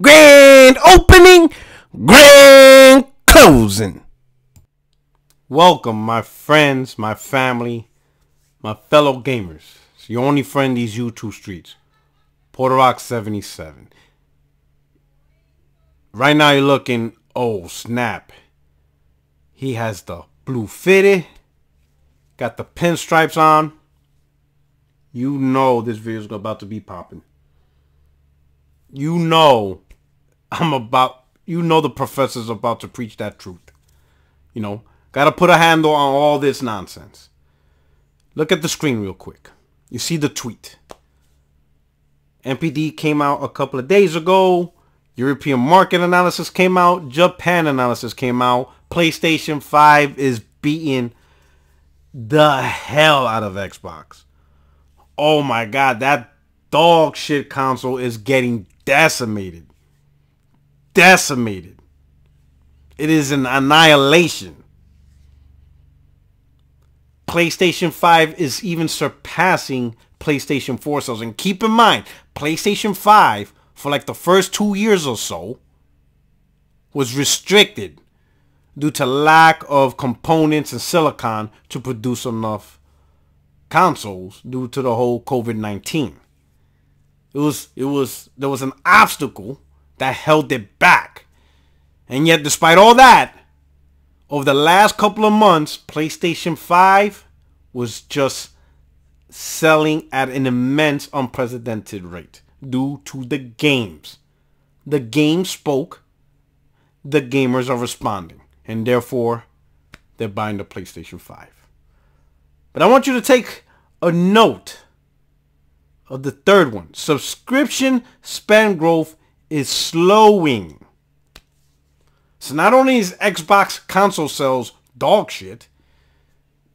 Grand opening, grand closing. Welcome, my friends, my family, my fellow gamers. It's your only friend these YouTube streets, Puerto77. Right now you're looking, oh snap. He has the blue fitted, got the pinstripes on. You know this video is about to be popping. You know the professor's about to preach that truth. You know, gotta put a handle on all this nonsense. Look at the screen real quick. You see the tweet. NPD came out a couple of days ago. European market analysis came out. Japan analysis came out. PlayStation 5 is beating the hell out of Xbox. Oh my god, that dog shit console is getting decimated. Decimated. It is an annihilation. PlayStation 5 is even surpassing PlayStation 4 sales. And keep in mind, PlayStation 5, for like the first 2 years or so, was restricted due to lack of components and silicon to produce enough consoles due to the whole COVID-19. There was an obstacle that held it back. And yet, despite all that, over the last couple of months, PlayStation 5 was just selling at an immense, unprecedented rate due to the games. The games spoke. The gamers are responding. And therefore, they're buying the PlayStation 5. But I want you to take a note of the third one. Subscription spend growth is slowing. So not only is Xbox console sales dog shit,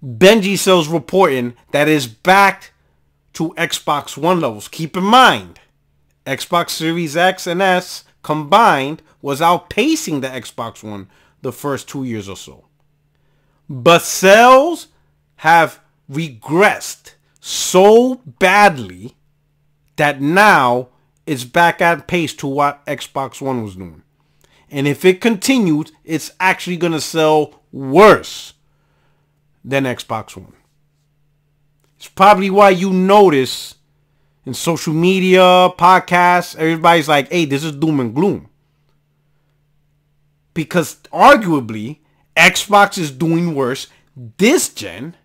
Benji sales reporting that is back to Xbox One levels. Keep in mind, Xbox Series X and S combined was outpacing the Xbox One the first 2 years or so. But sales have regressed so badly that now it's back at pace to what Xbox One was doing. And if it continues, it's actually going to sell worse than Xbox One. It's probably why you notice in social media, podcasts, everybody's like, hey, this is doom and gloom. Because arguably, Xbox is doing worse this gen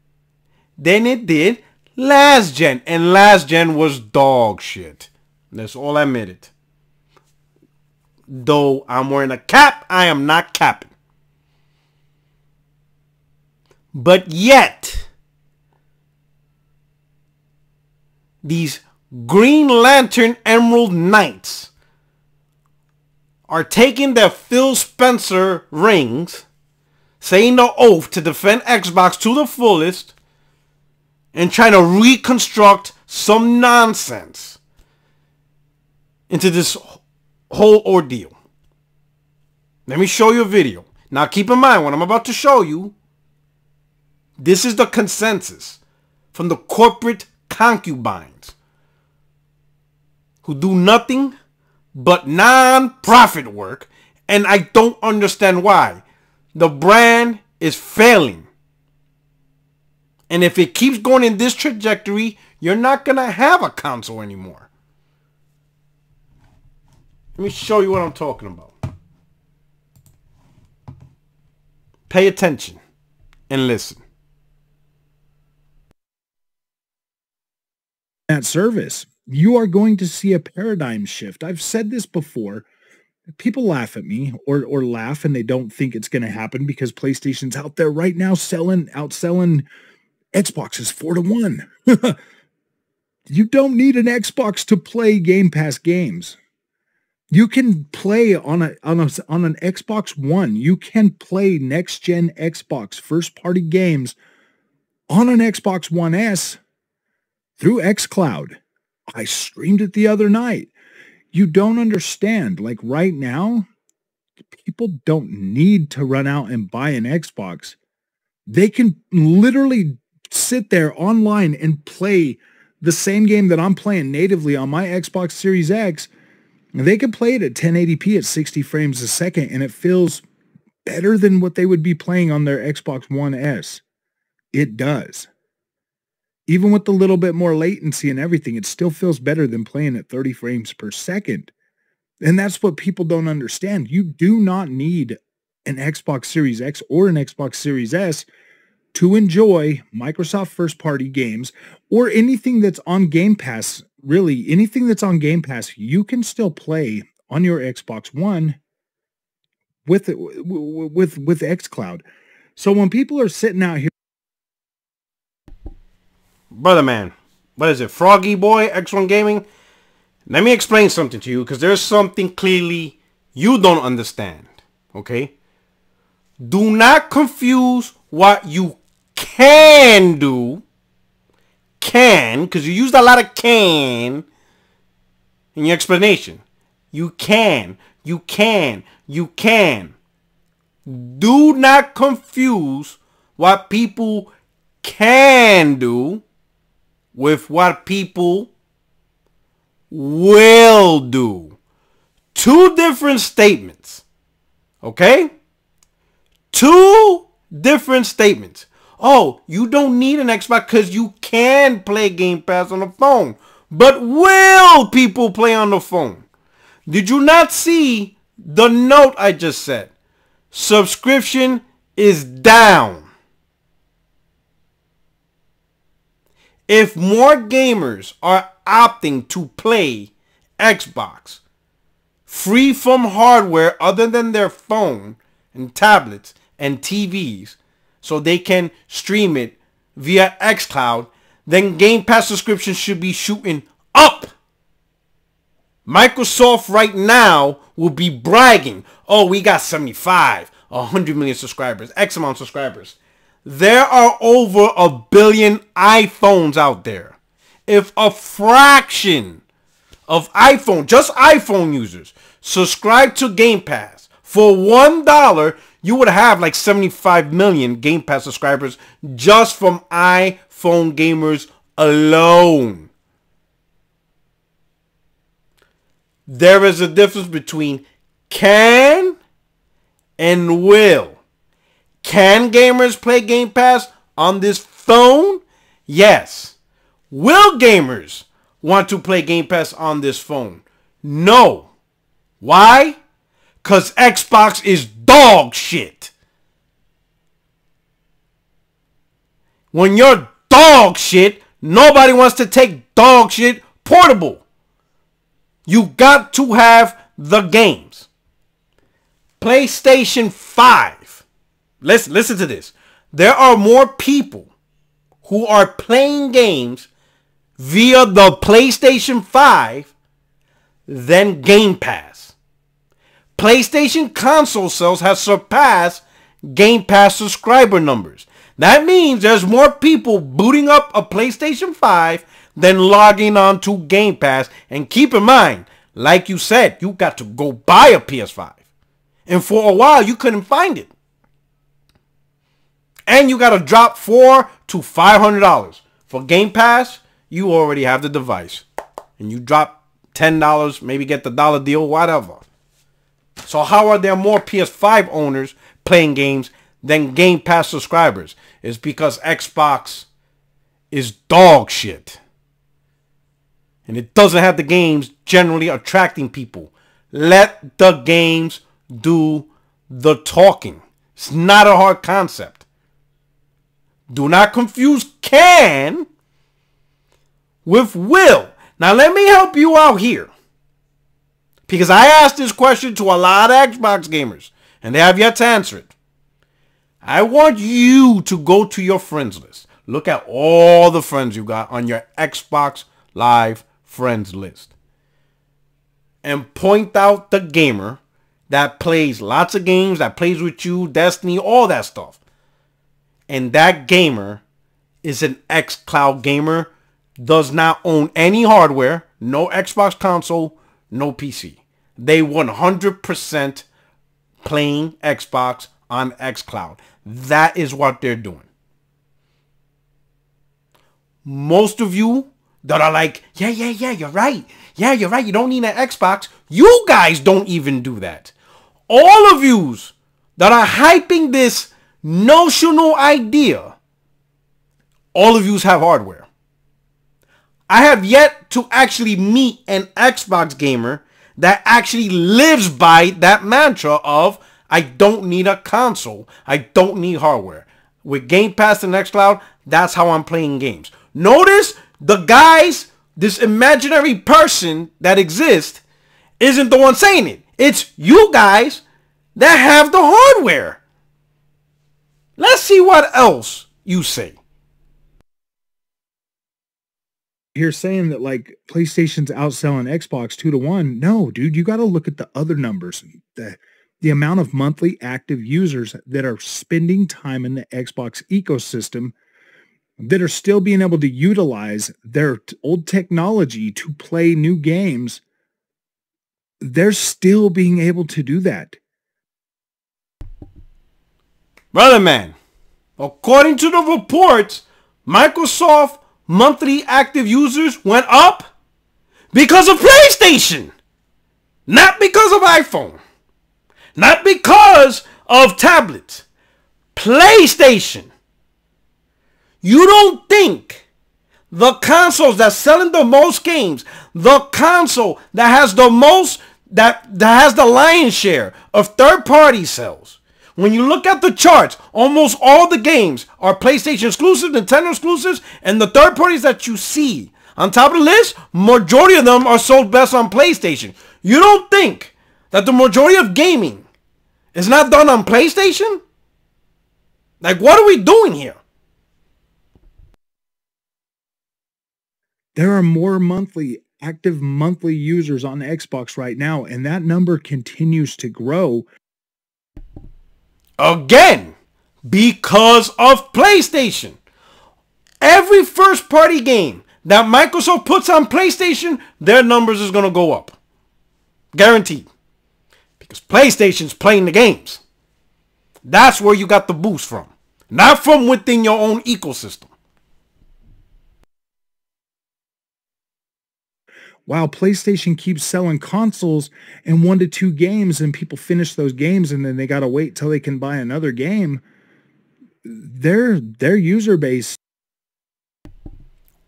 than it did last gen. And last gen was dog shit. That's all I admitted. Though I'm wearing a cap, I am not capping. But yet, these Green Lantern Emerald Knights are taking their Phil Spencer rings, saying the oath to defend Xbox to the fullest, and trying to reconstruct some nonsense into this whole ordeal. Let me show you a video. Now keep in mind, what I'm about to show you, this is the consensus from the corporate concubines who do nothing but non-profit work, and I don't understand why. The brand is failing. And if it keeps going in this trajectory, you're not going to have a console anymore. Let me show you what I'm talking about. Pay attention and listen. That service, you are going to see a paradigm shift. I've said this before. People laugh at me or laugh and they don't think it's going to happen because PlayStation's out there right now outselling Xboxes 4-1. You don't need an Xbox to play Game Pass games. You can play on an Xbox One. You can play next-gen Xbox first-party games on an Xbox One S through xCloud. I streamed it the other night. You don't understand. Like right now, people don't need to run out and buy an Xbox. They can literally sit there online and play the same game that I'm playing natively on my Xbox Series X They can play it at 1080p at 60 frames a second, and it feels better than what they would be playing on their Xbox One S. It does. Even with a little bit more latency and everything, it still feels better than playing at 30 frames per second. And that's what people don't understand. You do not need an Xbox Series X or an Xbox Series S to enjoy Microsoft first-party games or anything that's on Game Pass. Really, anything that's on Game Pass, you can still play on your Xbox One with xCloud. So when people are sitting out here, brother man, what is it, Froggy Boy, X1 Gaming? Let me explain something to you, because there's something clearly you don't understand, okay? Do not confuse what you can do, because you used a lot of can in your explanation. You can. Do not confuse what people can do with what people will do. Two different statements. Okay? Two different statements. Oh, you don't need an Xbox because you can play Game Pass on the phone. But will people play on the phone? Did you not see the note I just said? Subscription is down. If more gamers are opting to play Xbox free from hardware other than their phone and tablets and TVs, so they can stream it via xCloud, then Game Pass subscriptions should be shooting up. Microsoft right now will be bragging, oh, we got 75, 100 million subscribers, X amount of subscribers. There are over 1 billion iPhones out there. If a fraction of just iPhone users, subscribe to Game Pass for $1, you would have like 75 million Game Pass subscribers just from iPhone gamers alone. There is a difference between can and will. Can gamers play Game Pass on this phone? Yes. Will gamers want to play Game Pass on this phone? No. Why? Because Xbox is dog shit. When you're dog shit, nobody wants to take dog shit portable. You got to have the games. PlayStation 5. Listen to this. There are more people who are playing games via the PlayStation 5 than Game Pass. PlayStation console sales have surpassed Game Pass subscriber numbers. That means there's more people booting up a PlayStation 5 than logging on to Game Pass. And keep in mind, like you said, you got to go buy a PS5. And for a while, you couldn't find it. And you got to drop $400 to $500. For Game Pass, you already have the device. And you drop $10, maybe get the dollar deal, whatever. So how are there more PS5 owners playing games than Game Pass subscribers? It's because Xbox is dog shit. And it doesn't have the games generally attracting people. Let the games do the talking. It's not a hard concept. Do not confuse can with will. Now let me help you out here. Because I asked this question to a lot of Xbox gamers, and they have yet to answer it. I want you to go to your friends list. Look at all the friends you got on your Xbox Live friends list. And point out the gamer that plays lots of games, that plays with you, Destiny, all that stuff. And that gamer is an xCloud gamer, does not own any hardware, no Xbox console, no PC. They 100% playing Xbox on xCloud. That is what they're doing. Most of you that are like, yeah, you're right. Yeah, you're right. You don't need an Xbox. You guys don't even do that. All of yous that are hyping this notional idea, all of yous have hardware. I have yet to actually meet an Xbox gamer that actually lives by that mantra of, I don't need a console. I don't need hardware. With Game Pass and xCloud, that's how I'm playing games. Notice the guys, this imaginary person that exists, isn't the one saying it. It's you guys that have the hardware. Let's see what else you say. You're saying that like PlayStation's outselling Xbox 2-1. No, dude, you got to look at the other numbers. The amount of monthly active users that are spending time in the Xbox ecosystem that are still being able to utilize their old technology to play new games. They're still being able to do that. Brother man, according to the reports, Microsoft monthly active users went up because of PlayStation, not because of iPhone, not because of tablets. PlayStation. You don't think the consoles that's selling the most games, the console that has the most, that has the lion's share of third-party sales, when you look at the charts, almost all the games are PlayStation exclusive, Nintendo exclusives, and the third parties that you see on top of the list, majority of them are sold best on PlayStation. You don't think that the majority of gaming is not done on PlayStation? Like, what are we doing here? There are more active monthly users on Xbox right now, and that number continues to grow. Again, because of PlayStation. Every first-party game that Microsoft puts on PlayStation, their numbers is going to go up. Guaranteed. Because PlayStation's playing the games. That's where you got the boost from. Not from within your own ecosystem. While PlayStation keeps selling consoles and 1 to 2 games, and people finish those games and then they got to wait till they can buy another game, their user base.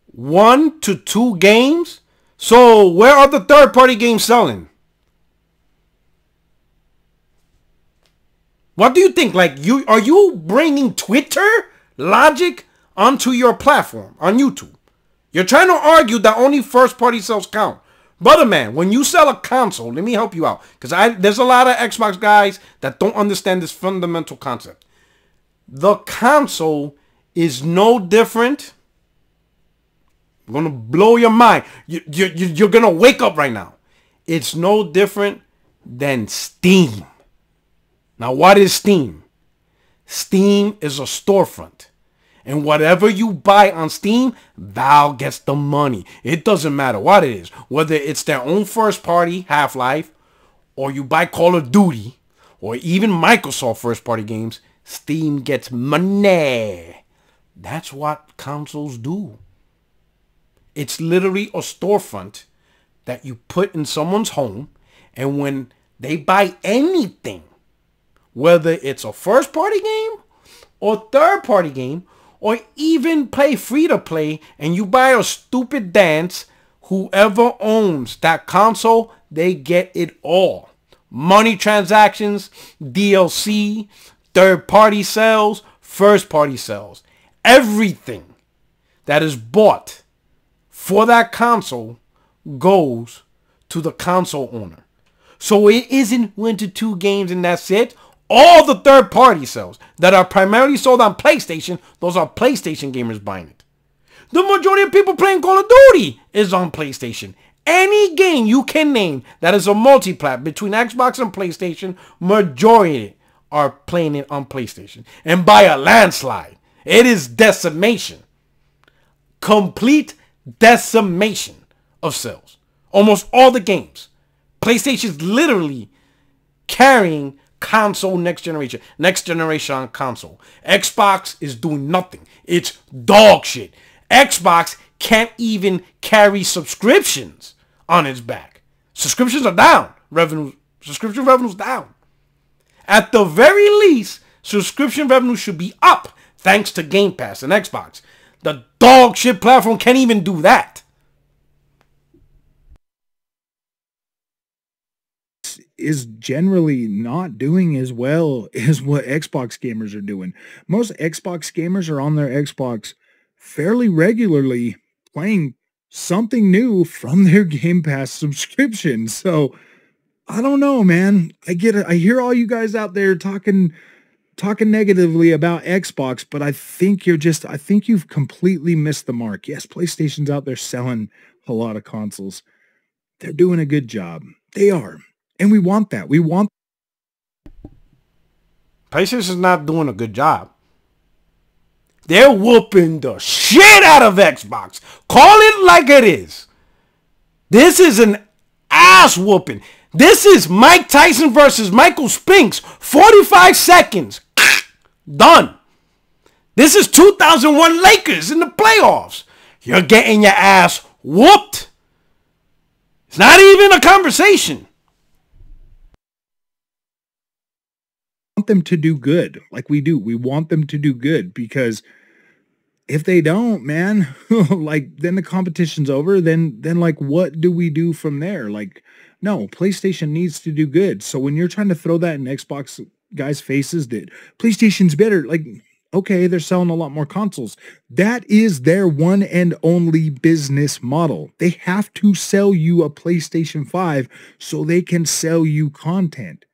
1 to 2 games? So where are the third-party games selling? What do you think? Like, are you bringing Twitter logic onto your platform on YouTube? You're trying to argue that only first-party sales count. Brother man, when you sell a console, let me help you out. Because there's a lot of Xbox guys that don't understand this fundamental concept. The console is no different. I'm going to blow your mind. You're going to wake up right now. It's no different than Steam. Now, what is Steam? Steam is a storefront. And whatever you buy on Steam, Valve gets the money. It doesn't matter what it is. Whether it's their own first party, Half-Life, or you buy Call of Duty, or even Microsoft first party games, Steam gets money. That's what consoles do. It's literally a storefront that you put in someone's home, and when they buy anything, whether it's a first party game or third party game, or even play free-to-play, and you buy a stupid dance, whoever owns that console, they get it all. Money transactions, DLC, third-party sales, first-party sales. Everything that is bought for that console goes to the console owner. So it isn't 1 to 2 games and that's it. All the third-party sales that are primarily sold on PlayStation, those are PlayStation gamers buying it. The majority of people playing Call of Duty is on PlayStation. Any game you can name that is a multi-plat between Xbox and PlayStation, majority are playing it on PlayStation. And by a landslide, it is decimation. Complete decimation of sales. Almost all the games. PlayStation's literally carrying console next generation on console. Xbox is doing nothing. It's dog shit. Xbox can't even carry subscriptions on its back. Subscriptions are down. Subscription revenue's down. At the very least, subscription revenue should be up thanks to Game Pass and Xbox. The dog shit platform can't even do that. Is generally not doing as well as what Xbox gamers are doing. Most Xbox gamers are on their Xbox fairly regularly playing something new from their Game Pass subscription. So I don't know, man. I get it. I hear all you guys out there talking negatively about Xbox, but I think you've completely missed the mark. Yes, PlayStation's out there selling a lot of consoles. They're doing a good job. They are. And we want that. We want. PlayStation's not doing a good job. They're whooping the shit out of Xbox. Call it like it is. This is an ass whooping. This is Mike Tyson versus Michael Spinks. 45 seconds. Done. This is 2001 Lakers in the playoffs. You're getting your ass whooped. It's not even a conversation. Them to do good like we do. We want them to do good, because if they don't, man, like then the competition's over. Then like what do we do from there? Like, no, PlayStation needs to do good. So when you're trying to throw that in Xbox guys' faces that PlayStation's better, like, okay, they're selling a lot more consoles. That is their one and only business model. They have to sell you a PlayStation 5 so they can sell you content.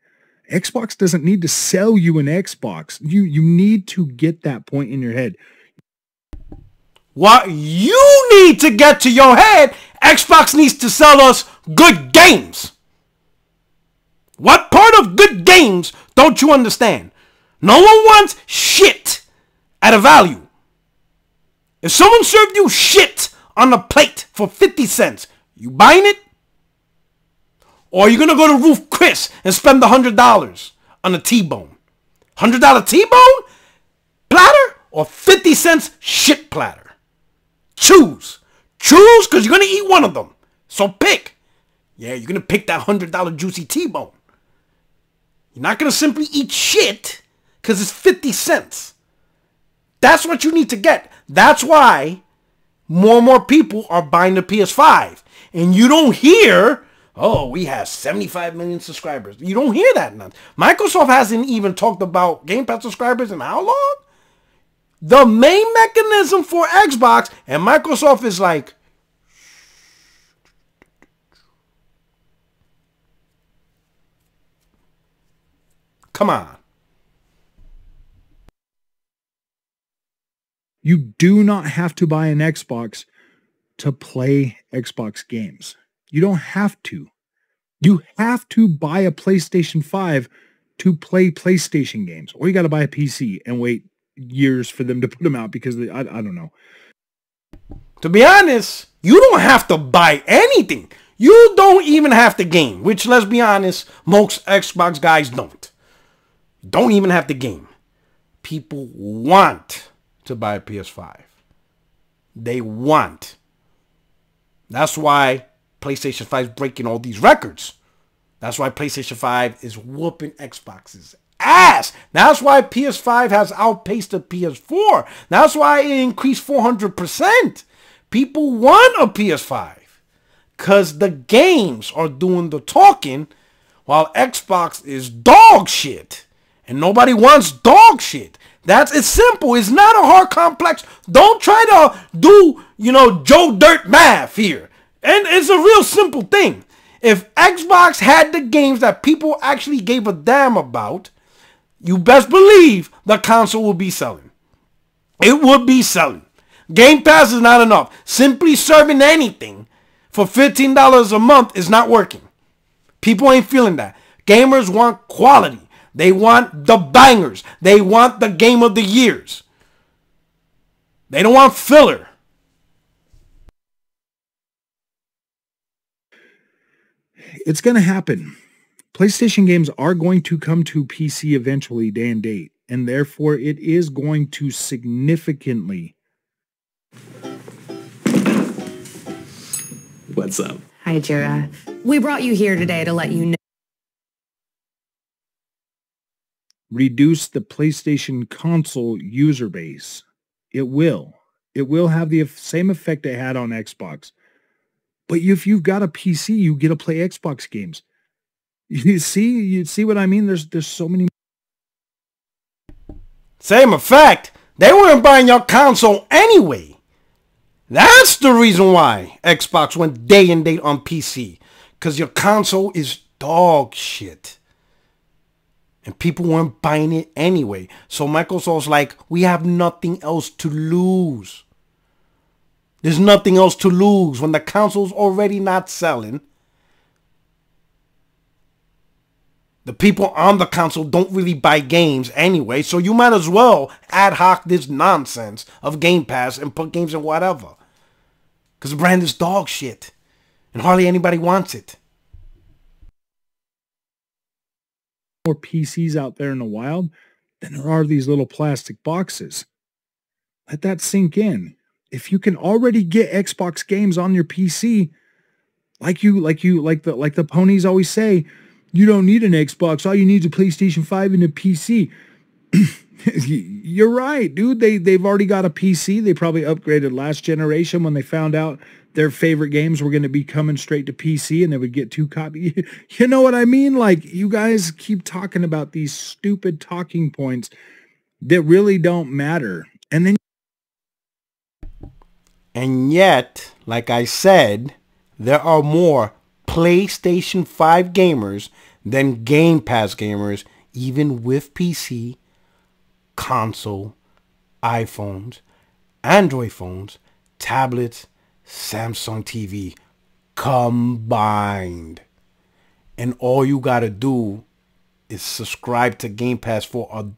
Xbox doesn't need to sell you an Xbox. You need to get that point in your head. What you need to get to your head, Xbox needs to sell us good games. What part of good games don't you understand? No one wants shit at a value. If someone served you shit on a plate for 50 cents, you buying it? Or are you going to go to Ruth Chris and spend $100 on a T-bone? $100 T-bone platter or 50 cents shit platter? Choose. Choose, because you're going to eat one of them. So pick. Yeah, you're going to pick that $100 juicy T-bone. You're not going to simply eat shit because it's 50 cents. That's what you need to get. That's why more and more people are buying the PS5. And you don't hear, oh, we have 75 million subscribers. You don't hear that none. Microsoft hasn't even talked about Game Pass subscribers in how long? The main mechanism for Xbox, and Microsoft is like, come on. You do not have to buy an Xbox to play Xbox games. You don't have to. You have to buy a PlayStation 5 to play PlayStation games. Or you got to buy a PC and wait years for them to put them out because I don't know. To be honest, you don't have to buy anything. You don't even have to game, which, let's be honest, most Xbox guys don't. Don't even have to game. People want to buy a PS5. They want. That's why PlayStation 5 is breaking all these records. That's why PlayStation 5 is whooping Xbox's ass. That's why PS5 has outpaced the PS4. That's why it increased 400%. People want a PS5 because the games are doing the talking while Xbox is dog shit. And nobody wants dog shit. It's simple. It's not a hard complex. Don't try to do, Joe Dirt math here. And it's a real simple thing. If Xbox had the games that people actually gave a damn about, you best believe the console will be selling. It would be selling. Game Pass is not enough. Simply serving anything for $15 a month is not working. People ain't feeling that. Gamers want quality. They want the bangers. They want the game of the years. They don't want filler. It's going to happen. PlayStation games are going to come to PC eventually, day and date, and therefore it is going to significantly. What's up? Hi, Jira. We brought you here today to let you know. Reduce the PlayStation console user base. It will. It will have the same effect it had on Xbox. But if you've got a PC, you get to play Xbox games. You see what I mean? There's so many. Same effect. They weren't buying your console anyway. That's the reason why Xbox went day and date on PC. Because your console is dog shit. And people weren't buying it anyway. So Microsoft's like, we have nothing else to lose. There's nothing else to lose when the console's already not selling. The people on the console don't really buy games anyway, so you might as well ad hoc this nonsense of Game Pass and put games in whatever. Because the brand is dog shit. And hardly anybody wants it. More PCs out there in the wild than there are these little plastic boxes. Let that sink in. If you can already get Xbox games on your PC, like the ponies always say, you don't need an Xbox. All you need is a PlayStation 5 and a PC. You're right, dude. They've already got a PC. They probably upgraded last generation when they found out their favorite games were going to be coming straight to PC and they would get 2 copies. You know what I mean? Like, you guys keep talking about these stupid talking points that really don't matter. And yet, like I said, there are more PlayStation 5 gamers than Game Pass gamers, even with PC, console, iPhones, Android phones, tablets, Samsung TV combined. And all you gotta do is subscribe to Game Pass for $1.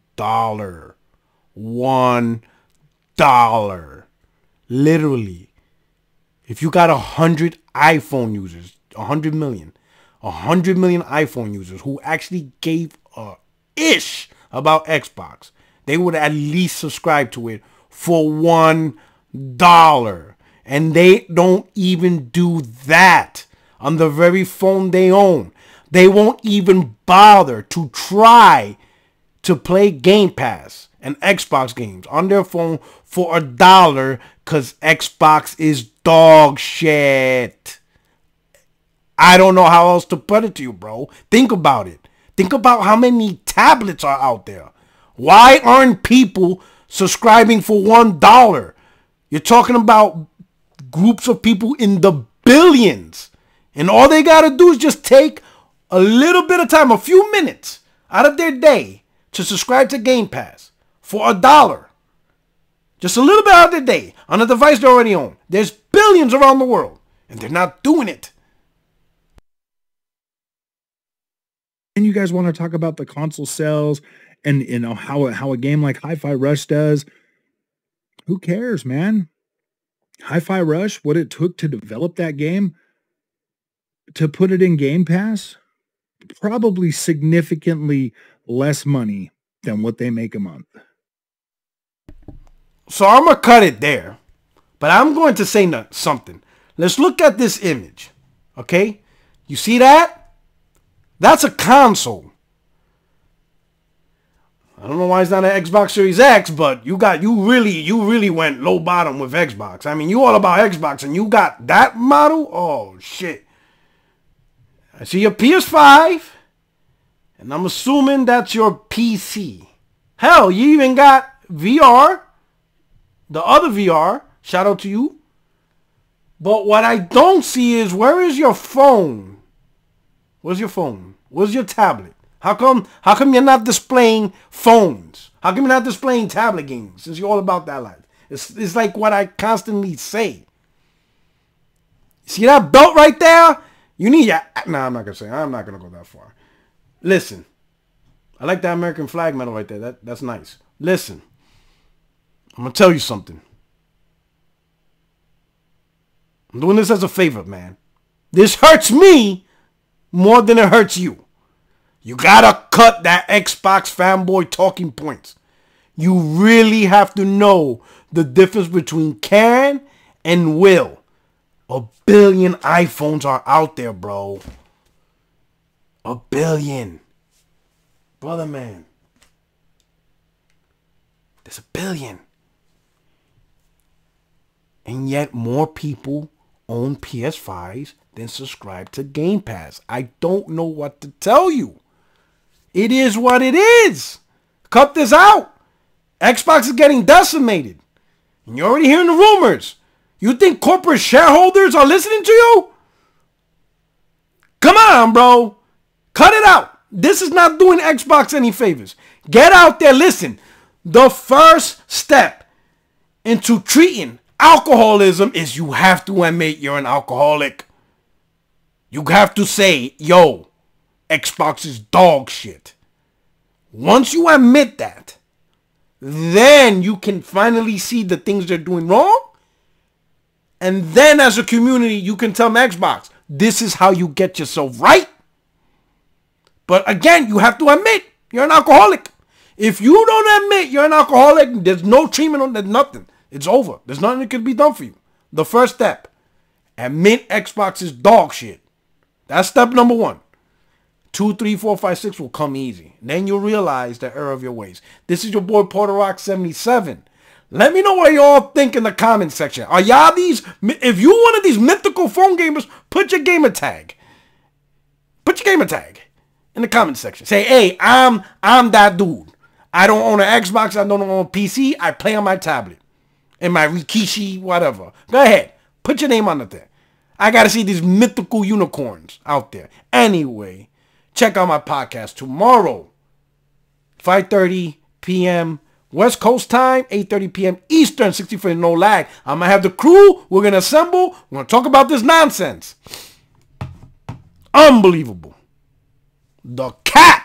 $1. Literally. If you got 100 iPhone users, 100 million iPhone users who actually gave a ish about Xbox, they would at least subscribe to it for $1. And they don't even do that on the very phone they own. They won't even bother to try to play Game Pass and Xbox games on their phone for $1 because Xbox is dog shit. I don't know how else to put it to you, bro. Think about it. Think about how many tablets are out there. Why aren't people subscribing for $1? You're talking about groups of people in the billions. And all they got to do is just take a little bit of time, a few minutes out of their day to subscribe to Game Pass for $1. Just a little bit out of their day on a device they already own. There's billions around the world and they're not doing it. And you guys want to talk about the console sales and you know how a game like Hi-Fi Rush does. Who cares, man? Hi-Fi Rush, what it took to develop that game, to put it in Game Pass, probably significantly less money than what they make a month. So I'm going to cut it there, but I'm going to say something. Let's look at this image, okay? You see that? That's a console. I don't know why it's not an Xbox Series X, but you really went low bottom with Xbox. I mean, you all about Xbox and you got that model? Oh, shit. I see your PS5, and I'm assuming that's your PC. Hell, you even got VR, the other VR. Shout out to you. But what I don't see is, where is your phone? Where's your phone? Where's your tablet? How come you're not displaying phones? How come you're not displaying tablet games? Since you're all about that life. It's like what I constantly say. See that belt right there? You need your... Nah, I'm not going to say. I'm not going to go that far. Listen. I like that American flag medal right there. That's nice. Listen. I'm going to tell you something. I'm doing this as a favor, man. This hurts me more than it hurts you. You gotta cut that Xbox fanboy talking points. You really have to know the difference between can and will. 1 billion iPhones are out there, bro. 1 billion. Brother, man. There's 1 billion. And yet more people own PS5s than subscribe to Game Pass. I don't know what to tell you. It is what it is. Cut this out. Xbox is getting decimated. And you're already hearing the rumors. You think corporate shareholders are listening to you? Come on, bro. Cut it out. This is not doing Xbox any favors. Get out there. Listen. The first step into treating alcoholism is you have to admit you're an alcoholic. You have to say, yo, Xbox is dog shit. Once you admit that, then you can finally see the things they're doing wrong. And then as a community, you can tell Xbox, this is how you get yourself right. But again, you have to admit you're an alcoholic. If you don't admit you're an alcoholic, there's no treatment on that, nothing. It's over. There's nothing that can be done for you. The first step, admit Xbox is dog shit. That's step number 1. 2, 3, 4, 5, 6 will come easy. Then you'll realize the error of your ways. This is your boy Porter77. Let me know what y'all think in the comment section. Are y'all these? If you one of these mythical phone gamers, put your gamer tag. Put your gamer tag in the comment section. Say, hey, I'm that dude. I don't own an Xbox. I don't own a PC. I play on my tablet. In my Rikishi, whatever. Go ahead. Put your name on it there. I got to see these mythical unicorns out there. Anyway, check out my podcast tomorrow. 5:30 p.m. West Coast time, 8:30 p.m. Eastern, 60 for no lag. I'm going to have the crew. We're going to assemble. We're going to talk about this nonsense. Unbelievable. The cat